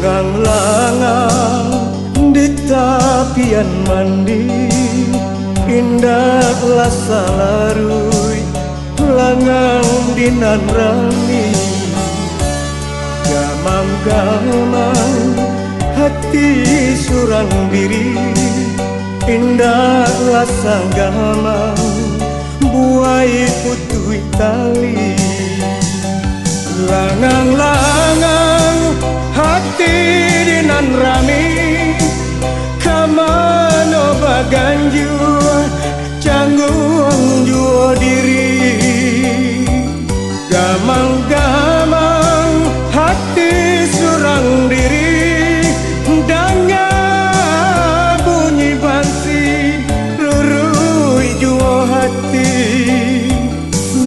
Langang-langang di tapian mandi, indah lasa larui langang dinan rami. Gamang-gamang hati surang diri, indah lasa gamang buai putui tali.